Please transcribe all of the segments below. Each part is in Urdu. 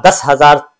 10,000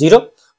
0,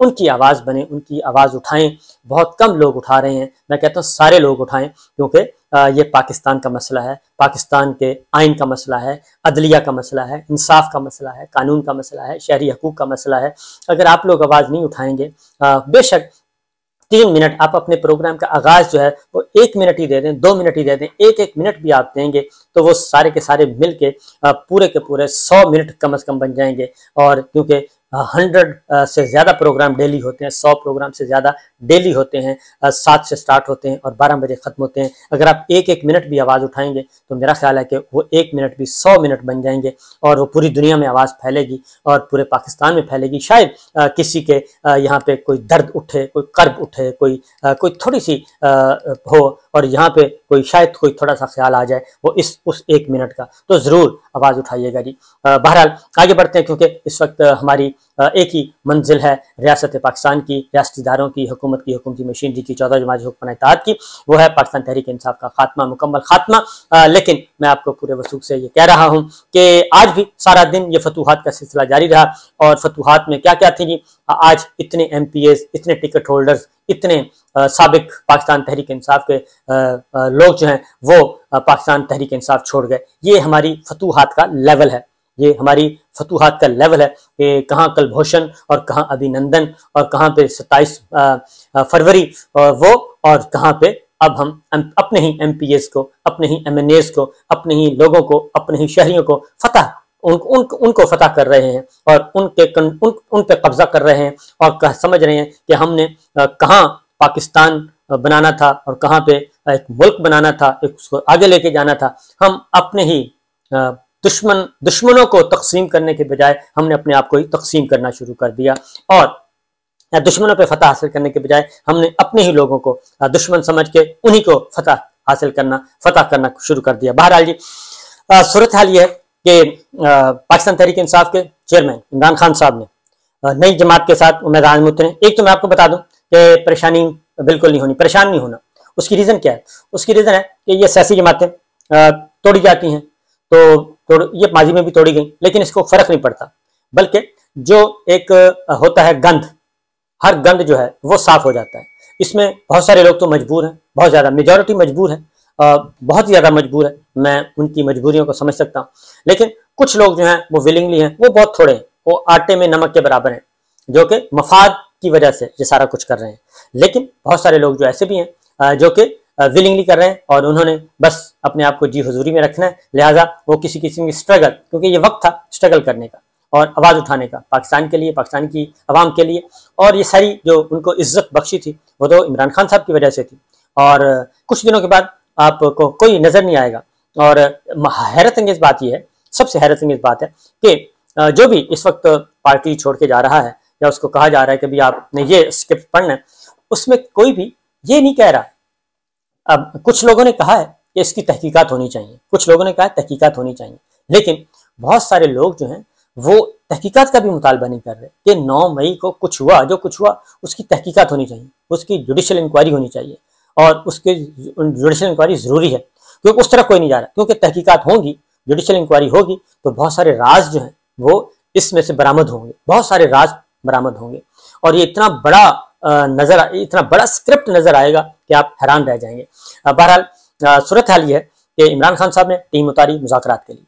ان کی آواز بنیں، ان کی آواز اٹھائیں۔ بہت کم لوگ اٹھا رہے ہیں، میں کہتا ہوں سارے لوگ اٹھائیں، کیونکہ یہ پاکستان کا مسئلہ ہے، پاکستان کے آئین کا مسئلہ ہے، عدلیہ کا مسئلہ ہے، انصاف کا مسئلہ ہے، قانون کا مسئلہ ہے، شہری حقوق کا مسئلہ ہے۔ اگر آپ لوگ آواز نہیں اٹھائیں گے، بے شک 3 منٹ آپ اپنے پروگرام کا آغاز جو ہے وہ 1 منٹ ہی دے دیں، 2 منٹ ہی دے دیں، 1 منٹ بھی آپ دیں گے تو وہ سارے کے سارے مل کے پورے کے پورے 100 منٹ کم از کم بن جائیں گے۔ اور کیونکہ 100 سے زیادہ پروگرام ڈیلی ہوتے ہیں، 100 پروگرام سے زیادہ ڈیلی ہوتے ہیں، 7 سے سٹارٹ ہوتے ہیں اور 12 بجے ختم ہوتے ہیں۔ اگر آپ 1 منٹ بھی آواز اٹھائیں گے تو میرا خیال ہے کہ وہ 1 منٹ بھی 100 منٹ بن جائیں گے، اور وہ پوری دنیا میں آواز پھیلے گی اور پورے پاکستان میں پھیلے گی۔ شاید کسی کے یہاں پہ کوئی درد اٹھے، کوئی کرب اٹھے، کوئی تھوڑی سی ہو، اور یہاں پہ شاید کوئی تھوڑا سا خیال آ جائے وہ اس 1 منٹ کا، تو ضرور آواز اٹھائیے گا جی۔ بہرحال آگے بڑھتے ہیں، کیونکہ اس وقت ہماری ایک ہی منزل ہے ریاست پاکستان کی، ریاستی اداروں کی، حکومت کی، حکومتی مشینری کی، 14 جماعتی حکمران اتحاد کی، وہ ہے پاکستان تحریک انصاف کا خاتمہ، مکمل خاتمہ۔ لیکن میں آپ کو پورے وثوق سے یہ کہہ رہا ہوں کہ آج بھی سارا دن یہ فتوحات کا سلسلہ جاری رہا، اور فتوحات میں کیا کیا تھی جی؟ آج اتنے MPs، اتنے ٹکٹ ہولڈرز، اتنے سابق پاکستان تحریک انصاف کے لوگ جو ہیں وہ پاکستان تحریک انصاف چھوڑ گئے۔ یہ ہماری فتوحات کا لیول ہے، یہ ہماری فتوحات کا لیول ہے کہ کہاں کلبھوشن اور کہاں ابھی نندن، اور کہاں پہ 27 فروری وہ، اور کہاں پہ اب ہم اپنے ہی MPs کو، اپنے ہی MNAs کو، اپنے ہی لوگوں کو، اپنے ہی شہریوں کو ان کو فتح کر رہے ہیں، اور ان پہ قبضہ کر رہے ہیں، اور سمجھ رہے ہیں کہ ہم نے کہاں پاکستان بنانا تھا اور کہاں پہ ایک ملک بنانا تھا، اس کو آگے لے کے جانا تھا۔ ہم اپنے ہی دشمنوں کو تقسیم کرنے کے بجائے ہم نے اپنے آپ کو ہی تقسیم کرنا شروع کر دیا، اور دشمنوں پہ فتح حاصل کرنے کے بجائے ہم نے اپنے ہی لوگوں کو دشمن سمجھ کے انہی کو فتح کرنا شروع کر دیا۔ بہرحال جی صورتحال یہ ہے کہ پاکستان تحریک انصاف کے چیئرمین عمران خان صاحب نے نئی جماعت کے ساتھ میدان میں اترے۔ ایک تو میں آپ کو بتا دوں کہ پریشانی بالکل نہیں ہونی، پریشان نہیں ہونا۔ اس کی ریزن کیا ہے؟ اس کی ریزن ہے کہ یہ سیاسی جماعتیں توڑی جاتی ہیں، تو یہ ماضی میں بھی توڑی گئیں، لیکن اس کو فرق نہیں پڑتا، بلکہ جو ایک ہوتا ہے گند، ہر گند جو ہے وہ صاف ہو جاتا ہے۔ اس میں بہت سارے لوگ تو مجبور ہیں، بہت زیادہ میجورٹی مجبور ہے، بہت زیادہ مجبور ہے، میں ان کی مجبوریوں کو سمجھ سکتا ہوں، لیکن کچھ لوگ جو ہیں وہ ولنگلی ہیں، وہ بہت تھوڑے ہیں، وہ آٹے میں نمک کے برابر ہیں، جو کہ مفاد کی وجہ سے یہ سارا کچھ کر رہے ہیں۔ لیکن بہت سارے لوگ جو ایسے بھی ہیں جو کہ ولنگلی کر رہے ہیں، اور انہوں نے بس اپنے آپ کو جی حضوری میں رکھنا ہے، لہٰذا وہ کسی قسم کی اسٹرگل، کیونکہ یہ وقت تھا اسٹرگل کرنے کا اور آواز اٹھانے کا پاکستان کے لیے، پاکستان کی عوام کے لیے، اور یہ ساری جو ان کو عزت بخشی تھی وہ تو عمران خان صاحب کی وجہ سے تھی، اور کچھ دنوں کے بعد آپ کو کوئی نظر نہیں آئے گا۔ اور حیرت انگیز بات یہ ہے، سب سے حیرت انگیز بات ہے کہ جو بھی اس وقت پارٹی چھوڑ کے جا رہا ہے، یا اس کو کہا جا رہا ہے کہ بھی آپ نے یہ اسکرپٹ پڑھنا ہے، اس میں کوئی بھی یہ نہیں کہہ رہا۔ اب کچھ لوگوں نے کہا ہے کہ اس کی تحقیقات ہونی چاہیے، کچھ لوگوں نے کہا ہے تحقیقات ہونی چاہیے، لیکن بہت سارے لوگ جو ہیں وہ تحقیقات کا بھی مطالبہ نہیں کر رہے کہ 9 مئی کو کچھ ہوا، جو کچھ ہوا اس کی تحقیقات ہونی چاہیے، اس کی جوڈیشل انکوائری ہونی چاہیے، اور اس کی جوڈیشل انکوائری ضروری ہے، کیونکہ اس طرح کوئی نہیں جا رہا، کیونکہ تحقیقات ہوں گی، جوڈیشل انکوائری ہوگی تو بہت سارے راز جو ہیں وہ اس میں سے برآمد ہوں گے، بہت سارے راز برآمد ہوں گے، اور یہ اتنا بڑا اسکرپٹ نظر آئے گا کہ آپ حیران رہ جائیں گے۔ بہرحال صورتحال یہ ہے کہ عمران خان صاحب نے ٹیم اتاری مذاکرات کے لیے،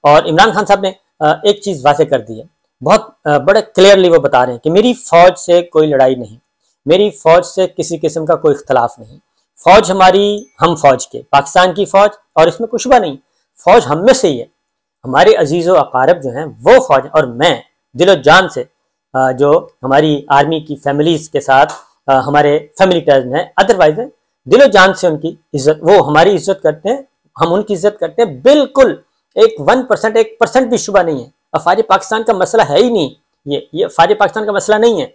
اور عمران خان صاحب نے ایک چیز واضح کر دی ہے، بہت بڑے کلیئرلی وہ بتا رہے ہیں کہ میری فوج سے کوئی لڑائی نہیں، میری فوج سے کسی قسم کا کوئی اختلاف نہیں، فوج ہماری، ہم فوج کے، پاکستان کی فوج، اور اس میں کچھ شبہ نہیں، فوج ہم میں سے ہی ہے، ہمارے عزیز و اقارب جو ہیں وہ فوج، اور میں دل و جان سے جو ہماری آرمی کی فیملیز کے ساتھ ہمارے فیملی ٹائز ہیں، ادروائز دل و جان سے ان کی عزت، وہ ہماری عزت کرتے ہیں، ہم ان کی عزت کرتے ہیں، بالکل 1% بھی شبہ نہیں ہے۔ افواج پاکستان کا مسئلہ ہے ہی نہیں، یہ افواج پاکستان کا مسئلہ نہیں ہے،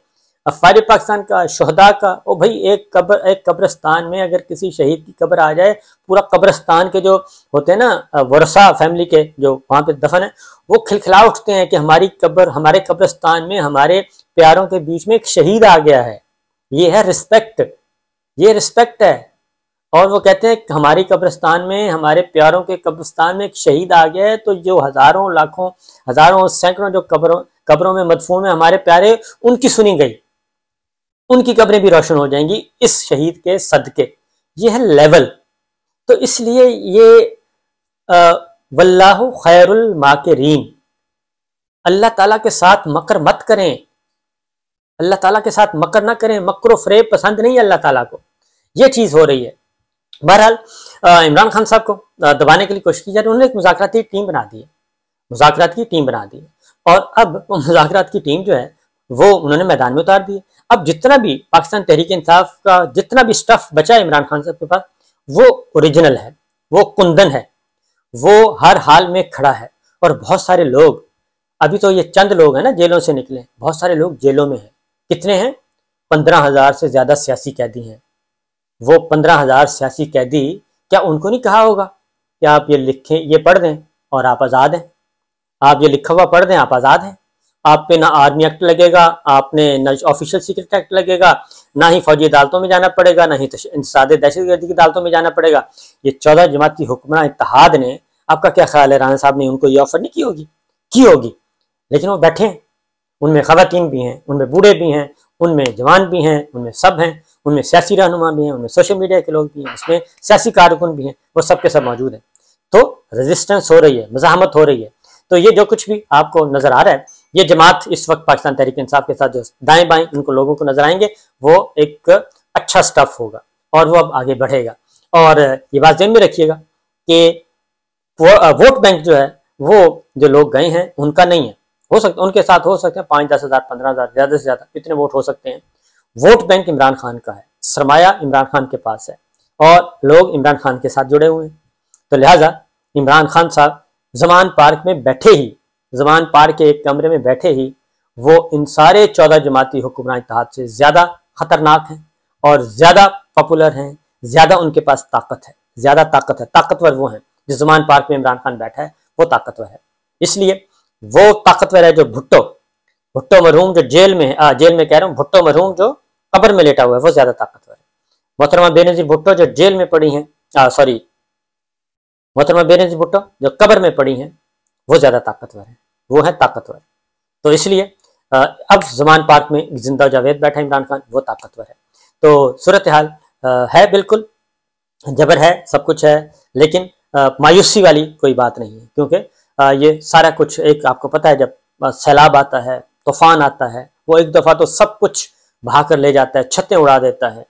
افواج پاکستان کا، شہداء کا، او بھائی ایک قبرستان میں اگر کسی شہید کی قبر آ جائے، پورا قبرستان کے جو ہوتے ہیں نا ورثہ فیملی کے جو وہاں پہ دفن ہے، وہ کھلکھلا اٹھتے ہیں کہ ہماری قبر، ہمارے قبرستان میں ہمارے پیاروں کے بیچ میں ایک شہید آ گیا ہے، یہ ہے رسپیکٹ، یہ رسپیکٹ ہے۔ اور وہ کہتے ہیں کہ ہماری قبرستان میں، ہمارے پیاروں کے قبرستان میں ایک شہید آ گیا ہے، تو جو ہزاروں لاکھوں، ہزاروں سینکڑوں جو قبروں میں مدفون ہیں ہمارے پیارے، ان کی سنی گئی، ان کی قبریں بھی روشن ہو جائیں گی اس شہید کے صدقے. یہ ہے لیول. تو اس لیے یہ واللہ خیر الماکرین، اللہ تعالیٰ کے ساتھ مکر مت کریں، اللہ تعالیٰ کے ساتھ مکر نہ کریں. مکر و فریب پسند نہیں ہے اللہ تعالیٰ کو. یہ چیز ہو رہی ہے. بہرحال عمران خان صاحب کو دبانے کے لیے کوشش کی جا رہی ہے. انہوں نے ایک مذاکراتی ٹیم بنا دی ہے، مذاکرات کی ٹیم بنا دی ہے، اور اب مذاکرات کی ٹیم جو ہے وہ انہوں نے میدان میں اتار دی ہے. اب جتنا بھی پاکستان تحریک انصاف کا جتنا بھی سٹف بچا ہے عمران خان صاحب کے پاس، وہ اوریجنل ہے، وہ کندن ہے، وہ ہر حال میں کھڑا ہے. اور بہت سارے لوگ، ابھی تو یہ چند لوگ ہیں نا جیلوں سے نکلے، بہت سارے لوگ جیلوں میں ہیں. کتنے ہیں؟ 15,000 سے زیادہ سیاسی قیدی ہیں. وہ 15,000 سیاسی قیدی، کیا ان کو نہیں کہا ہوگا کہ آپ یہ لکھیں، یہ پڑھ دیں اور آپ آزاد ہیں؟ آپ یہ لکھا ہوا پڑھ دیں، آپ آزاد ہیں. آپ پہ نہ آرمی ایکٹ لگے گا، آپ نے نہ آفیشیل سیکرٹ ایکٹ لگے گا، نہ ہی فوجی عدالتوں میں جانا پڑے گا، نہ ہی انسداد دہشت گردی کی عدالتوں میں جانا پڑے گا. یہ 14 جماعتی حکمراں اتحاد نے، آپ کا کیا خیال ہے رانا صاحب نے ان کو یہ آفر نہیں کی ہوگی؟ کی ہوگی. لیکن وہ بیٹھے ہیں. ان میں خواتین بھی ہیں، ان میں بوڑھے بھی ہیں، ان میں جوان بھی ہیں، ان میں سب ہیں، ان میں سیاسی رہنما بھی ہیں، ان میں سوشل میڈیا کے لوگ بھی ہیں، اس میں سیاسی کارکن بھی ہیں، وہ سب کے سب موجود ہیں. تو ریزسٹنس ہو رہی ہے، مزاحمت ہو رہی ہے. تو یہ جو کچھ بھی آپ کو نظر آ رہا ہے، یہ جماعت اس وقت پاکستان تحریک انصاف کے ساتھ جو دائیں بائیں ان کو لوگوں کو نظر آئیں گے، وہ ایک اچھا سٹف ہوگا اور وہ اب آگے بڑھے گا. اور یہ بات ذہن میں رکھیے گا کہ ووٹ بینک جو ہے وہ جو لوگ گئے ہیں ان کا نہیں ہے. ہو سکتا ان کے ساتھ ہو سکتے ہیں 5-10 ہزار 15,000 زیادہ سے زیادہ اتنے ووٹ ہو سکتے ہیں. ووٹ بینک عمران خان کا ہے، سرمایہ عمران خان کے پاس ہے، اور لوگ عمران خان کے ساتھ جڑے ہوئے ہیں. تو لہٰذا عمران خان صاحب زمان پارک میں بیٹھے ہی، زمان پارک کے ایک کمرے میں بیٹھے ہی، وہ ان سارے 14 جماعتی حکمراں اتحاد سے زیادہ خطرناک ہیں اور زیادہ پاپولر ہیں، زیادہ ان کے پاس طاقت ہے، زیادہ طاقت ہے. طاقتور وہ ہیں. جو زمان پارک میں عمران خان بیٹھا ہے وہ طاقتور ہے. اس لیے وہ طاقتور ہے جو بھٹو مرحوم جو جیل میں ہے، جیل میں کہہ رہا ہوں، بھٹو مرحوم جو قبر میں لیٹا ہوا ہے وہ زیادہ طاقتور ہے. محترمہ بےنظیر بھٹو جو جیل میں پڑی ہیں، محترمہ بےنظیر بھٹو جو قبر میں پڑی ہیں وہ زیادہ طاقتور ہیں، وہ ہیں طاقتور. تو اس لیے اب زمان پارک میں زندہ جاوید بیٹھا ہے عمران خان، وہ طاقتور ہے. تو صورتحال ہے، بالکل جبر ہے، سب کچھ ہے، لیکن مایوسی والی کوئی بات نہیں ہے. کیونکہ یہ سارا کچھ ایک آپ کو پتہ ہے، جب سیلاب آتا ہے، طوفان آتا ہے، وہ ایک دفعہ تو سب کچھ بہا کر لے جاتا ہے، چھتیں اڑا دیتا ہے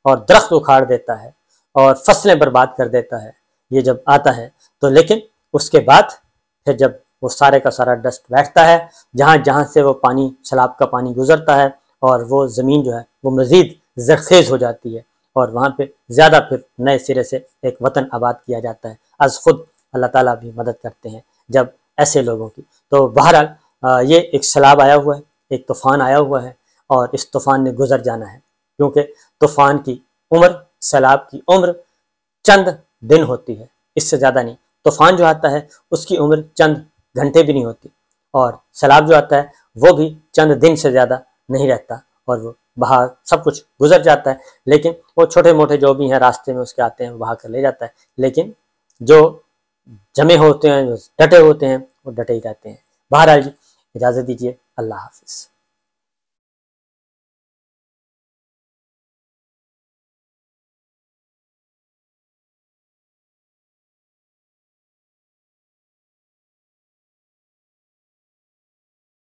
اور درخت اکھاڑ دیتا ہے اور فصلیں برباد کر دیتا ہے. یہ جب آتا ہے تو لیکن اس کے بعد پھر جب وہ سارے کا سارا ڈسٹ بیٹھتا ہے، جہاں جہاں سے وہ پانی، سیلاب کا پانی گزرتا ہے، اور وہ زمین جو ہے وہ مزید زرخیز ہو جاتی ہے، اور وہاں پہ زیادہ پھر نئے سرے سے ایک وطن آباد کیا جاتا ہے. از خود اللہ تعالیٰ بھی مدد کرتے ہیں جب ایسے لوگوں کی. تو بہرحال یہ ایک سیلاب آیا ہوا ہے، ایک طوفان آیا ہوا ہے، اور اس طوفان نے گزر جانا ہے. کیونکہ طوفان کی عمر، سیلاب کی عمر چند دن ہوتی ہے، اس سے زیادہ نہیں. طوفان جو آتا ہے اس کی عمر چند گھنٹے بھی نہیں ہوتی، اور سیلاب جو آتا ہے وہ بھی چند دن سے زیادہ نہیں رہتا، اور وہ بہا سب کچھ گزر جاتا ہے. لیکن وہ چھوٹے موٹے جو بھی ہیں راستے میں اس کے آتے ہیں وہ بہا کر لے جاتا ہے. لیکن جو جمے ہوتے ہیں، جو ڈٹے ہوتے ہیں، وہ ڈٹے ہی رہتے ہیں. بہرحال جی اجازت دیجیے، اللہ حافظ.